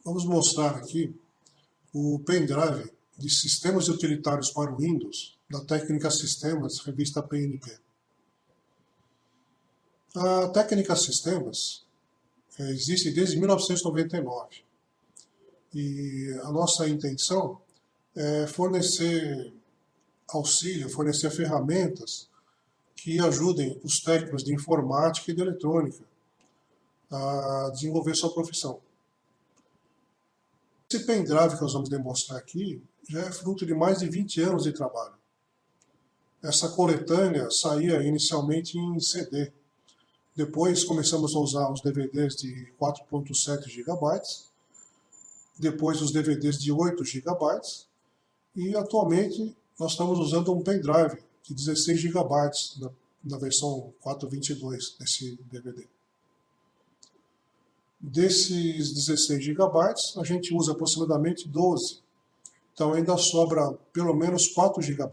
Vamos mostrar aqui o pendrive de sistemas utilitários para o Windows, da técnica Sistemas, revista PNP. A técnica Sistemas existe desde 1999 e a nossa intenção é fornecer auxílio, fornecer ferramentas que ajudem os técnicos de informática e de eletrônica a desenvolver sua profissão. Esse pendrive que nós vamos demonstrar aqui já é fruto de mais de 20 anos de trabalho. Essa coletânea saía inicialmente em CD. Depois começamos a usar os DVDs de 4.7 GB, depois os DVDs de 8 GB, e atualmente nós estamos usando um pendrive de 16 GB na versão 4.22 desse DVD. Desses 16 GB, a gente usa aproximadamente 12. Então ainda sobra pelo menos 4 GB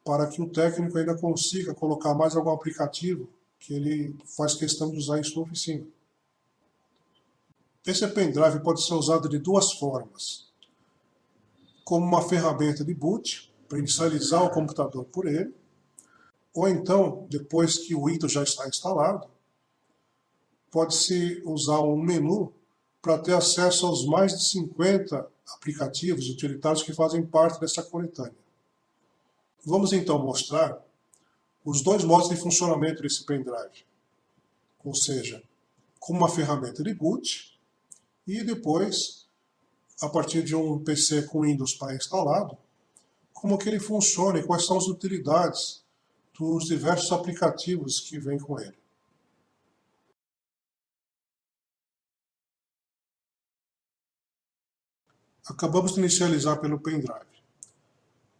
para que o técnico ainda consiga colocar mais algum aplicativo que ele faz questão de usar em sua oficina. Esse pendrive pode ser usado de duas formas. Como uma ferramenta de boot, para inicializar o computador por ele, ou então, depois que o Windows já está instalado, pode-se usar um menu para ter acesso aos mais de 50 aplicativos utilitários que fazem parte dessa coletânea. Vamos então mostrar os dois modos de funcionamento desse pendrive, ou seja, como uma ferramenta de boot e depois, a partir de um PC com Windows pré-instalado, como que ele funciona e quais são as utilidades dos diversos aplicativos que vêm com ele. Acabamos de inicializar pelo pendrive.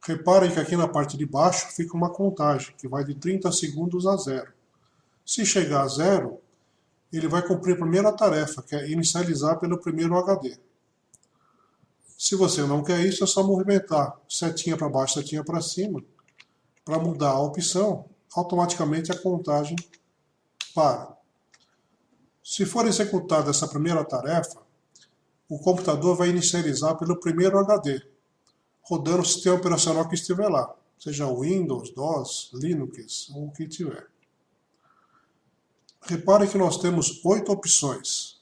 Reparem que aqui na parte de baixo fica uma contagem, que vai de 30 segundos a 0. Se chegar a 0, ele vai cumprir a primeira tarefa, que é inicializar pelo primeiro HD. Se você não quer isso, é só movimentar setinha para baixo, setinha para cima, para mudar a opção, automaticamente a contagem para. Se for executada essa primeira tarefa, o computador vai inicializar pelo primeiro HD, rodando o sistema operacional que estiver lá, seja Windows, DOS, Linux ou o que tiver. Reparem que nós temos 8 opções.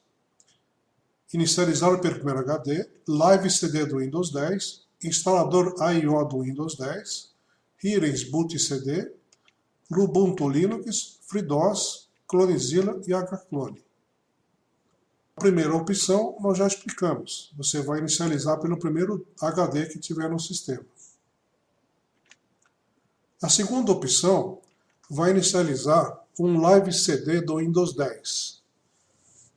Inicializar pelo primeiro HD, Live CD do Windows 10, instalador I/O do Windows 10, Hearings Boot CD, Ubuntu Linux, FreeDOS, Clonezilla e HClone. A primeira opção nós já explicamos. Você vai inicializar pelo primeiro HD que tiver no sistema. A segunda opção vai inicializar um Live CD do Windows 10.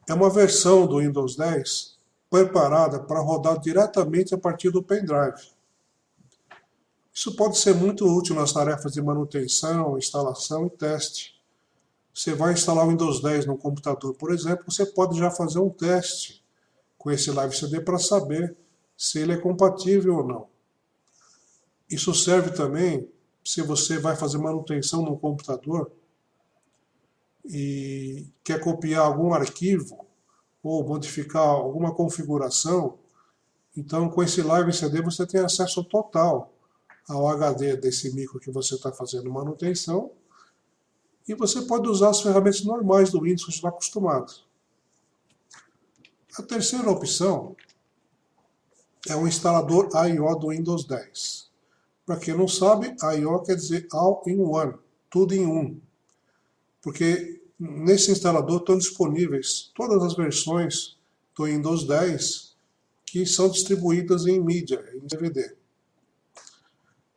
É uma versão do Windows 10 preparada para rodar diretamente a partir do pendrive. Isso pode ser muito útil nas tarefas de manutenção, instalação e teste. Você vai instalar o Windows 10 no computador, por exemplo, você pode já fazer um teste com esse Live CD para saber se ele é compatível ou não. Isso serve também se você vai fazer manutenção no computador e quer copiar algum arquivo ou modificar alguma configuração. Então, com esse Live CD você tem acesso total ao HD desse micro que você está fazendo manutenção. E você pode usar as ferramentas normais do Windows que você está acostumado. A terceira opção é o instalador I/O do Windows 10. Para quem não sabe, I/O quer dizer All in One, tudo em um. Porque nesse instalador estão disponíveis todas as versões do Windows 10 que são distribuídas em mídia, em DVD.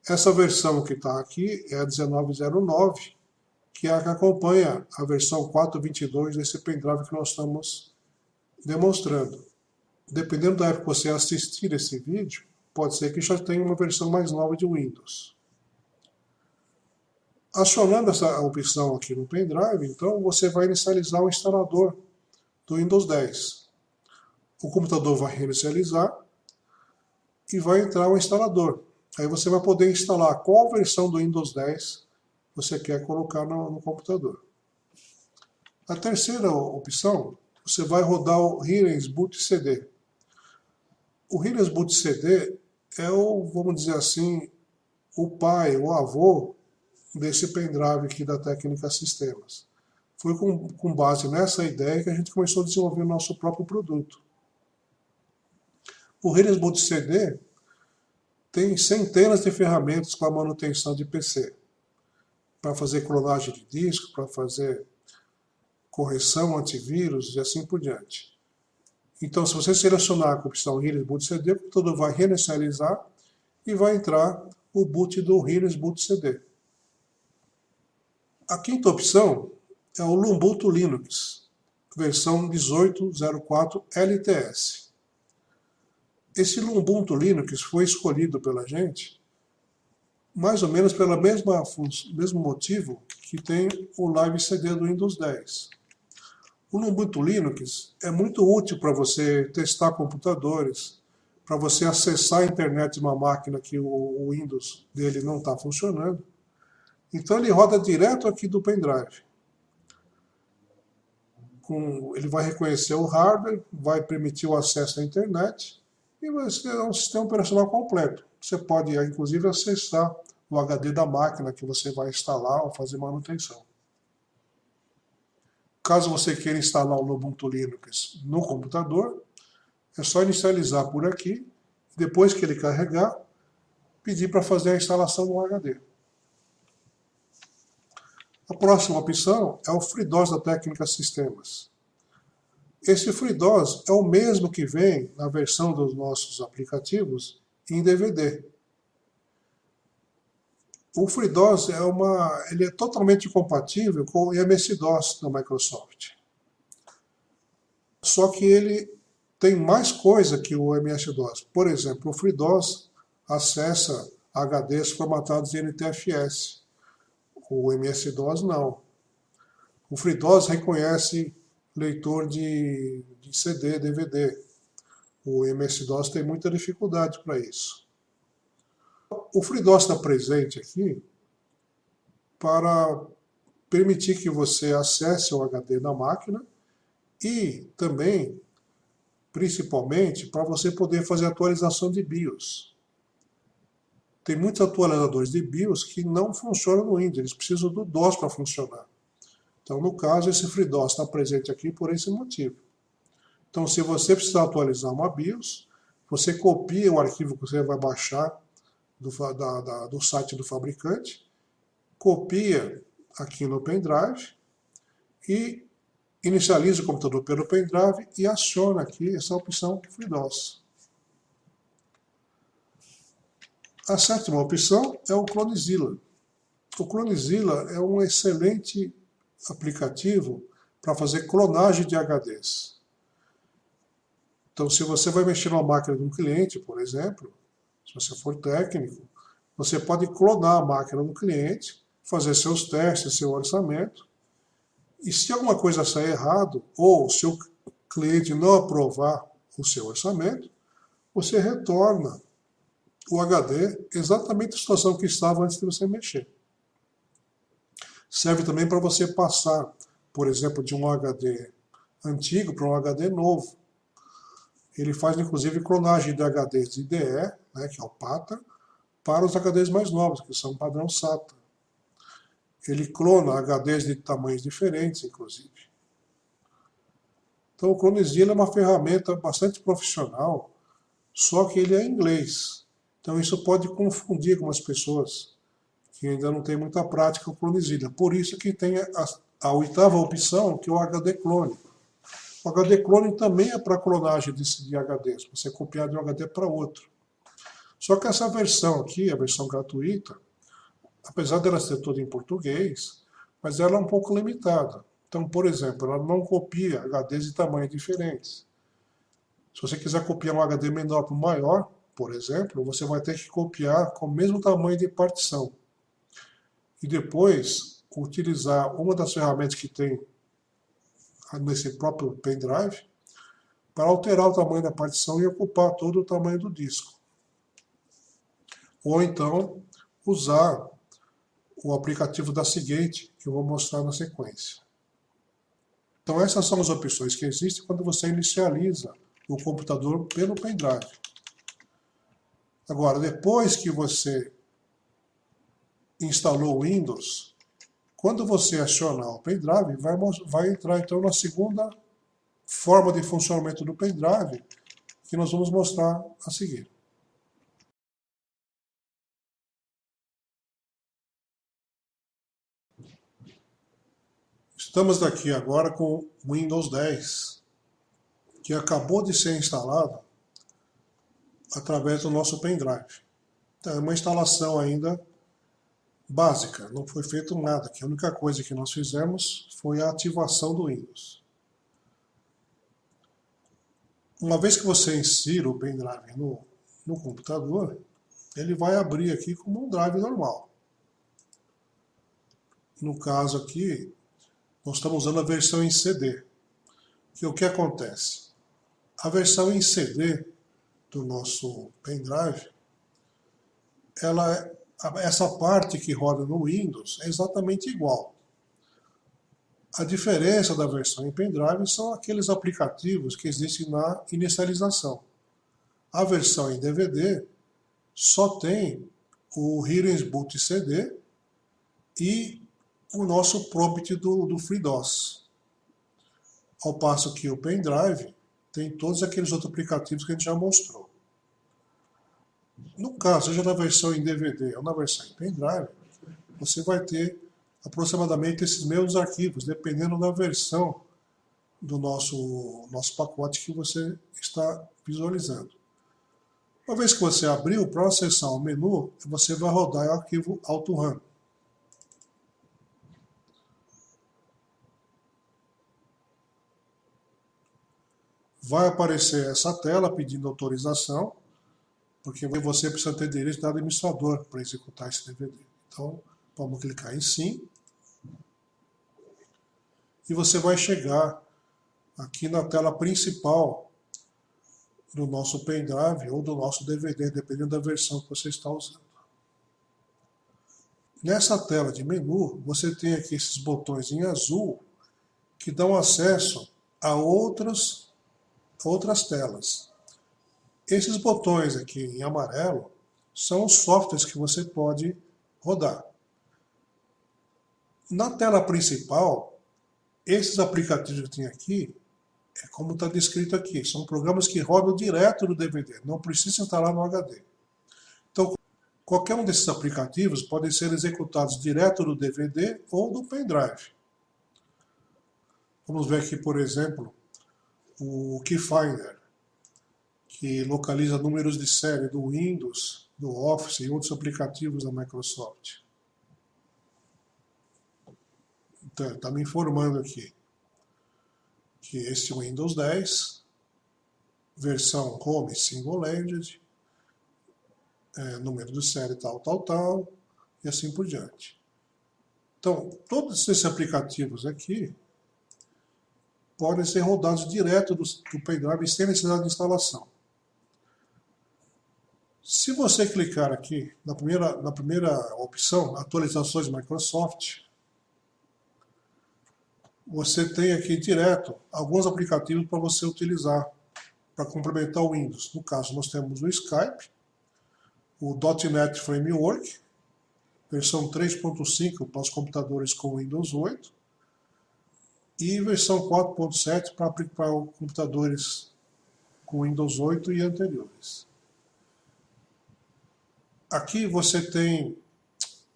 Essa versão que está aqui é a 1909, que é a que acompanha a versão 4.22 desse pendrive que nós estamos demonstrando. Dependendo da época que você assistir esse vídeo, pode ser que já tenha uma versão mais nova de Windows. Acionando essa opção aqui no pendrive, então você vai inicializar o instalador do Windows 10. O computador vai reinicializar e vai entrar o instalador. Aí você vai poder instalar qual versão do Windows 10 você quer colocar no computador. A terceira opção, você vai rodar o Hearings Boot CD. O Helios Boot CD é o, vamos dizer assim, o pai, o avô desse pendrive aqui da Técnica Sistemas. Foi com base nessa ideia que a gente começou a desenvolver o nosso próprio produto. O Helios Boot CD tem centenas de ferramentas para manutenção de PC, para fazer clonagem de disco, para fazer correção, antivírus e assim por diante. Então, se você selecionar a opção Helios Boot CD, o computador vai reinicializar e vai entrar o boot do Helios Boot CD. A quinta opção é o Ubuntu Linux, versão 18.04 LTS. Esse Ubuntu Linux foi escolhido pela gente mais ou menos pelo mesmo motivo que tem o Live CD do Windows 10. O Ubuntu Linux é muito útil para você testar computadores, para você acessar a internet de uma máquina que o Windows dele não está funcionando. Então ele roda direto aqui do pendrive. Ele vai reconhecer o hardware, vai permitir o acesso à internet e vai ser um sistema operacional completo. Você pode, inclusive, acessar o HD da máquina que você vai instalar ou fazer manutenção. Caso você queira instalar o Ubuntu Linux no computador, é só inicializar por aqui, depois que ele carregar, pedir para fazer a instalação do HD. A próxima opção é o FreeDOS da Técnica Sistemas. Esse FreeDOS é o mesmo que vem na versão dos nossos aplicativos em DVD. O FreeDOS ele é totalmente compatível com o MS-DOS da Microsoft. Só que ele tem mais coisa que o MS-DOS. Por exemplo, o FreeDOS acessa HDs formatados em NTFS. O MS-DOS não. O FreeDOS reconhece leitor de CD, DVD. O MS-DOS tem muita dificuldade para isso. O FreeDOS está presente aqui para permitir que você acesse o HD na máquina e também, principalmente, para você poder fazer atualização de BIOS. Tem muitos atualizadores de BIOS que não funcionam no Windows, eles precisam do DOS para funcionar. Então, no caso, esse FreeDOS está presente aqui por esse motivo. Então, se você precisar atualizar uma BIOS, você copia o arquivo que você vai baixar do site do fabricante, copia aqui no pendrive e inicializa o computador pelo pendrive e aciona aqui essa opção FreeDOS. A sétima opção é o Clonezilla. O Clonezilla é um excelente aplicativo para fazer clonagem de HDs. Então, se você vai mexer numa máquina de um cliente, por exemplo, se você for técnico, você pode clonar a máquina do cliente, fazer seus testes, seu orçamento, e se alguma coisa sair errado, ou se o cliente não aprovar o seu orçamento, você retorna o HD exatamente a situação que estava antes de você mexer. Serve também para você passar, por exemplo, de um HD antigo para um HD novo. Ele faz, inclusive, clonagem de HDs de IDE, né, que é o PATA, para os HDs mais novos, que são padrão SATA. Ele clona HDs de tamanhos diferentes, inclusive. Então, o Clonezilla é uma ferramenta bastante profissional, só que ele é em inglês. Então, isso pode confundir algumas pessoas que ainda não têm muita prática com o Clonezilla. Por isso que tem a oitava opção, que é o HD Clone. O HD Clone também é para clonagem de HDs, você copiar de um HD para outro. Só que essa versão aqui, a versão gratuita, apesar dela ser toda em português, mas ela é um pouco limitada. Então, por exemplo, ela não copia HDs de tamanhos diferentes. Se você quiser copiar um HD menor para um maior, por exemplo, você vai ter que copiar com o mesmo tamanho de partição. E depois utilizar uma das ferramentas que tem nesse próprio pendrive para alterar o tamanho da partição e ocupar todo o tamanho do disco. Ou então usar o aplicativo da Seagate, que eu vou mostrar na sequência. Então essas são as opções que existem quando você inicializa o computador pelo pendrive. Agora, depois que você instalou o Windows, quando você acionar o pendrive, vai entrar então na segunda forma de funcionamento do pendrive, que nós vamos mostrar a seguir. Estamos aqui agora com o Windows 10, que acabou de ser instalado através do nosso pendrive. Então, é uma instalação ainda básica, não foi feito nada, que a única coisa que nós fizemos foi a ativação do Windows. Uma vez que você insira o pendrive no computador, ele vai abrir aqui como um drive normal. No caso aqui, nós estamos usando a versão em CD. Que o que acontece? A versão em CD do nosso pendrive, essa parte que roda no Windows é exatamente igual. A diferença da versão em pendrive são aqueles aplicativos que existem na inicialização. A versão em DVD só tem o Heroes Boot CD e o nosso prompt do FreeDOS. Ao passo que o pendrive tem todos aqueles outros aplicativos que a gente já mostrou. No caso, seja na versão em DVD ou na versão em pendrive, você vai ter aproximadamente esses mesmos arquivos, dependendo da versão do nosso pacote que você está visualizando. Uma vez que você abriu, para acessar o menu, você vai rodar o arquivo AutoRun. Vai aparecer essa tela pedindo autorização, porque você precisa ter direito de administrador para executar esse DVD. Então, vamos clicar em Sim. E você vai chegar aqui na tela principal do nosso pendrive ou do nosso DVD, dependendo da versão que você está usando. Nessa tela de menu, você tem aqui esses botões em azul que dão acesso a outras telas. Esses botões aqui em amarelo são os softwares que você pode rodar. Na tela principal, esses aplicativos que tem aqui, é como está descrito aqui, são programas que rodam direto no DVD, não precisa instalar no HD. Então, qualquer um desses aplicativos pode ser executados direto do DVD ou do pendrive. Vamos ver aqui, por exemplo, o Keyfinder, que localiza números de série do Windows, do Office e outros aplicativos da Microsoft. Então, está me informando aqui que esse Windows 10, versão Home Single-Landed, número de série tal, e assim por diante. Então, todos esses aplicativos aqui podem ser rodados direto do pendrive sem necessidade de instalação. Se você clicar aqui na primeira opção, Atualizações Microsoft, você tem aqui direto alguns aplicativos para você utilizar para complementar o Windows. No caso, nós temos o Skype, o .NET Framework, versão 3.5 para os computadores com Windows 8 e versão 4.7 para computadores com Windows 8 e anteriores. Aqui você tem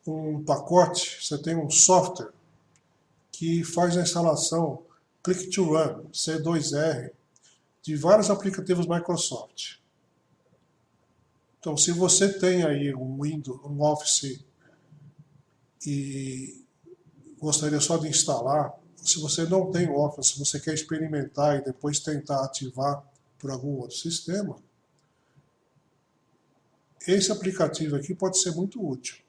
um pacote, você tem um software que faz a instalação Click to Run, C2R, de vários aplicativos Microsoft. Então, se você tem aí um Windows, um Office e gostaria só de instalar, se você não tem Office, se você quer experimentar e depois tentar ativar por algum outro sistema, esse aplicativo aqui pode ser muito útil.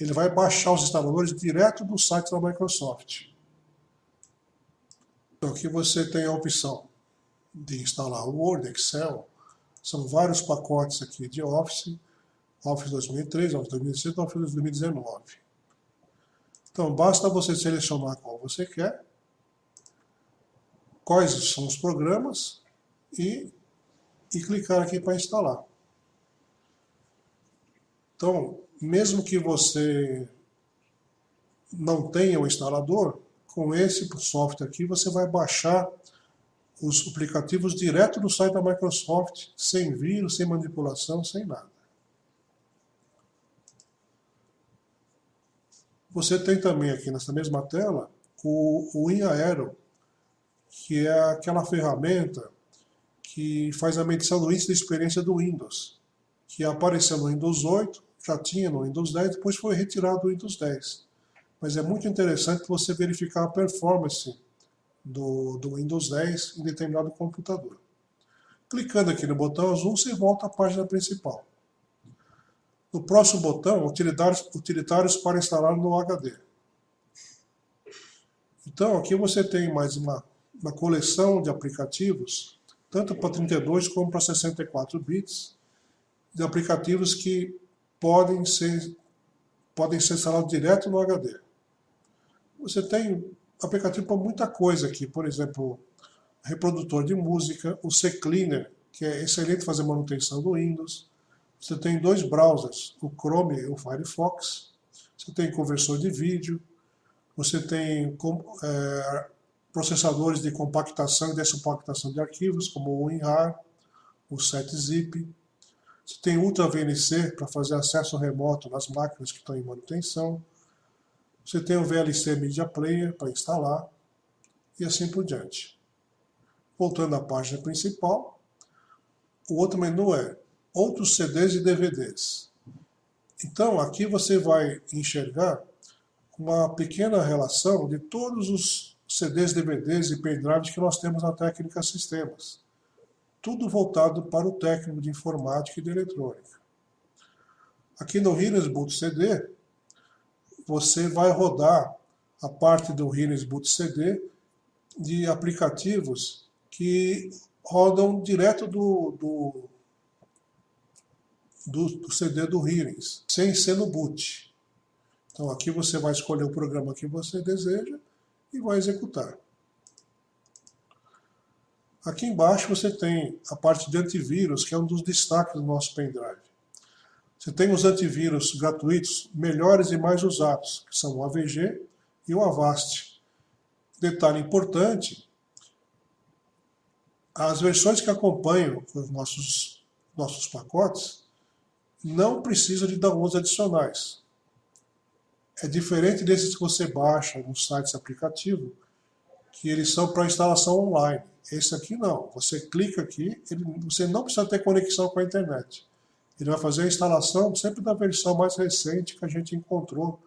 Ele vai baixar os instaladores direto do site da Microsoft. Então aqui você tem a opção de instalar Word, Excel, são vários pacotes aqui de Office, Office 2003, Office 2006, Office 2019. Então basta você selecionar qual você quer, quais são os programas e clicar aqui para instalar. Então, mesmo que você não tenha o instalador, com esse software aqui você vai baixar os aplicativos direto do site da Microsoft, sem vírus, sem manipulação, sem nada. Você tem também aqui nessa mesma tela o WinAero, que é aquela ferramenta que faz a medição do índice de experiência do Windows, que apareceu no Windows 8, já tinha no Windows 10, depois foi retirado do Windows 10. Mas é muito interessante você verificar a performance do Windows 10 em determinado computador. Clicando aqui no botão azul, você volta à página principal. No próximo botão, utilitários para instalar no HD. Então, aqui você tem mais uma coleção de aplicativos, tanto para 32 como para 64 bits, de aplicativos que podem ser instalados direto no HD. Você tem aplicativo para muita coisa aqui, por exemplo, reprodutor de música, o CCleaner, que é excelente fazer manutenção do Windows. Você tem dois browsers, o Chrome e o Firefox. Você tem conversor de vídeo. Você tem processadores de compactação e descompactação de arquivos, como o WinRAR, o SetZip. Você tem Ultra VNC para fazer acesso remoto nas máquinas que estão em manutenção. Você tem o VLC Media Player para instalar e assim por diante. Voltando à página principal, o outro menu é Outros CDs e DVDs. Então, aqui você vai enxergar uma pequena relação de todos os CDs, DVDs e pendrives que nós temos na técnica Sistemas. Tudo voltado para o técnico de informática e de eletrônica. Aqui no Hines Boot CD, você vai rodar a parte do Hines Boot CD de aplicativos que rodam direto do CD do Hines, sem ser no boot. Então aqui você vai escolher o programa que você deseja e vai executar. Aqui embaixo você tem a parte de antivírus, que é um dos destaques do nosso pendrive. Você tem os antivírus gratuitos melhores e mais usados, que são o AVG e o Avast. Detalhe importante, as versões que acompanham os nossos pacotes não precisam de downloads adicionais. É diferente desses que você baixa nos sites aplicativos, que eles são para instalação online. Esse aqui não. Você clica aqui, você não precisa ter conexão com a internet. Ele vai fazer a instalação sempre da versão mais recente que a gente encontrou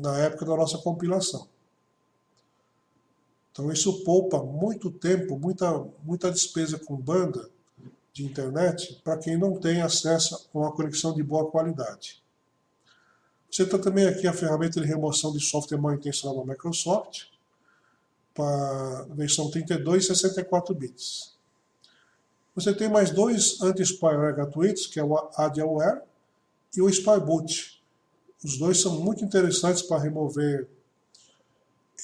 na época da nossa compilação. Então isso poupa muito tempo, muita despesa com banda de internet para quem não tem acesso a uma conexão de boa qualidade. Você tem também aqui a ferramenta de remoção de software mal intencionado da Microsoft, para a versão 32 e 64 bits. Você tem mais dois anti-spyware gratuitos, que é o AdAware e o SpyBoot. Os dois são muito interessantes para remover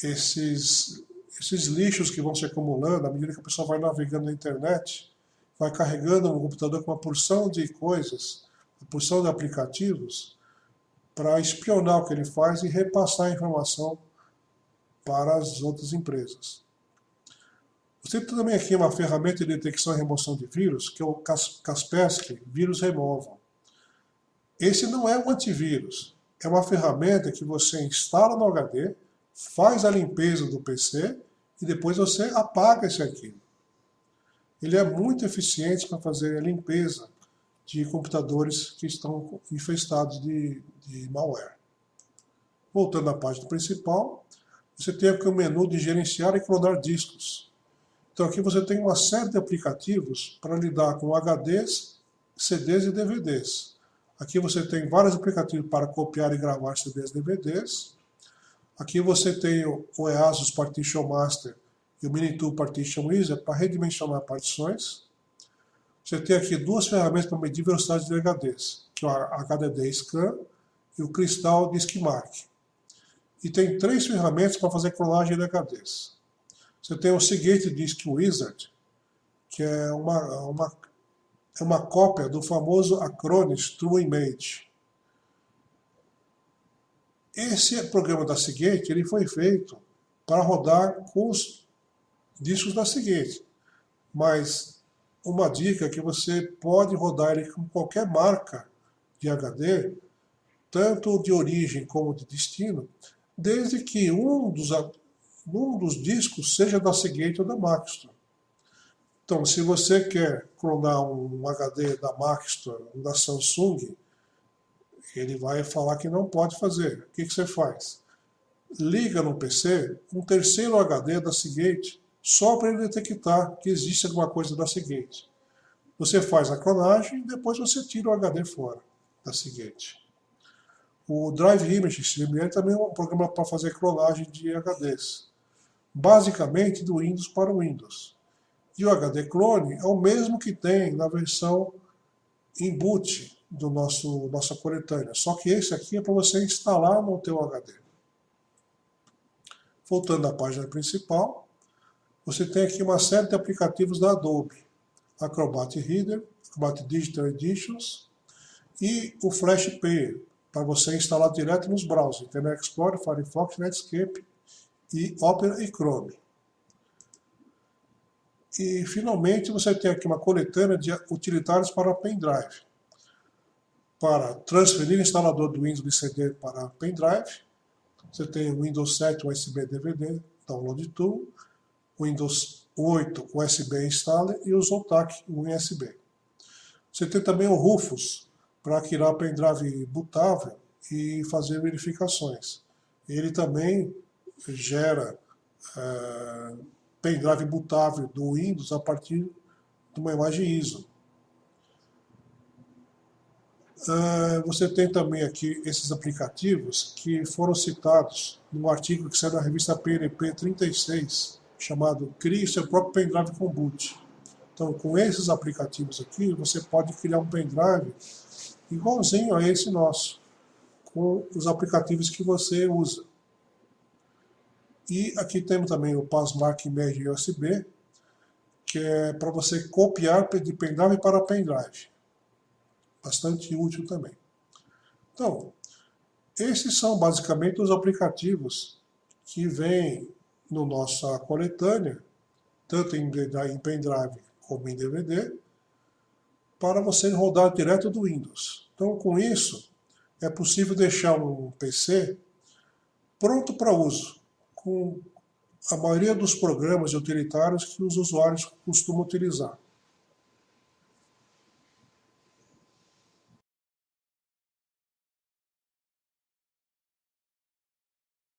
esses lixos que vão se acumulando à medida que a pessoa vai navegando na internet, vai carregando um computador com uma porção de coisas, uma porção de aplicativos, para espionar o que ele faz e repassar a informação para as outras empresas. Você tem também aqui uma ferramenta de detecção e remoção de vírus, que é o Kaspersky Vírus Removal. Esse não é um antivírus, é uma ferramenta que você instala no HD, faz a limpeza do PC e depois você apaga esse arquivo. Ele é muito eficiente para fazer a limpeza de computadores que estão infestados de malware. Voltando à página principal, você tem aqui o menu de gerenciar e clonar discos. Então aqui você tem uma série de aplicativos para lidar com HDs, CDs e DVDs. Aqui você tem vários aplicativos para copiar e gravar CDs e DVDs. Aqui você tem o EASUS Partition Master e o Minitool Partition Wizard para redimensionar partições. Você tem aqui duas ferramentas para medir velocidade de HDs, que é o HDD Scan e o Crystal Disk Mark. E tem três ferramentas para fazer clonagem de HDs. Você tem o Seagate Disk Wizard, que é uma cópia do famoso Acronis True Image. Esse programa da Seagate ele foi feito para rodar com os discos da Seagate, mas uma dica é que você pode rodar ele com qualquer marca de HD, tanto de origem como de destino, desde que um dos discos seja da Seagate ou da Maxtor. Então, se você quer clonar um HD da Maxtor, da Samsung, ele vai falar que não pode fazer. O que você faz? Liga no PC um terceiro HD da Seagate, só para ele detectar que existe alguma coisa da Seagate. Você faz a clonagem e depois você tira o HD fora da Seagate. O Drive Image CML também é um programa para fazer clonagem de HDs, basicamente do Windows para o Windows. E o HD clone é o mesmo que tem na versão em boot do nossa coletânea, só que esse aqui é para você instalar no teu HD. Voltando à página principal, você tem aqui uma série de aplicativos da Adobe, Acrobat Reader, Acrobat Digital Editions e o Flash Player, para você instalar direto nos browsers, Internet Explorer, Firefox, Netscape e Opera e Chrome. E finalmente você tem aqui uma coletânea de utilitários para pendrive, para transferir o instalador do Windows de CD para pendrive. Você tem o Windows 7 USB DVD, Download Tool, Windows 8 USB Installer e o Zotac USB. Você tem também o Rufus, para criar pendrive bootável e fazer verificações. Ele também gera pendrive bootável do Windows a partir de uma imagem ISO. Você tem também aqui esses aplicativos que foram citados num artigo que saiu na revista PNP 36, chamado Crie seu próprio pendrive com boot. Então, com esses aplicativos aqui, você pode criar um pendrive igualzinho a esse nosso, com os aplicativos que você usa. E aqui temos também o Passmark Image USB, que é para você copiar de pendrive para pendrive. Bastante útil também. Então, esses são basicamente os aplicativos que vêm na nossa coletânea, tanto em pendrive como em DVD, para você rodar direto do Windows. Então, com isso, é possível deixar um PC pronto para uso, com a maioria dos programas utilitários que os usuários costumam utilizar.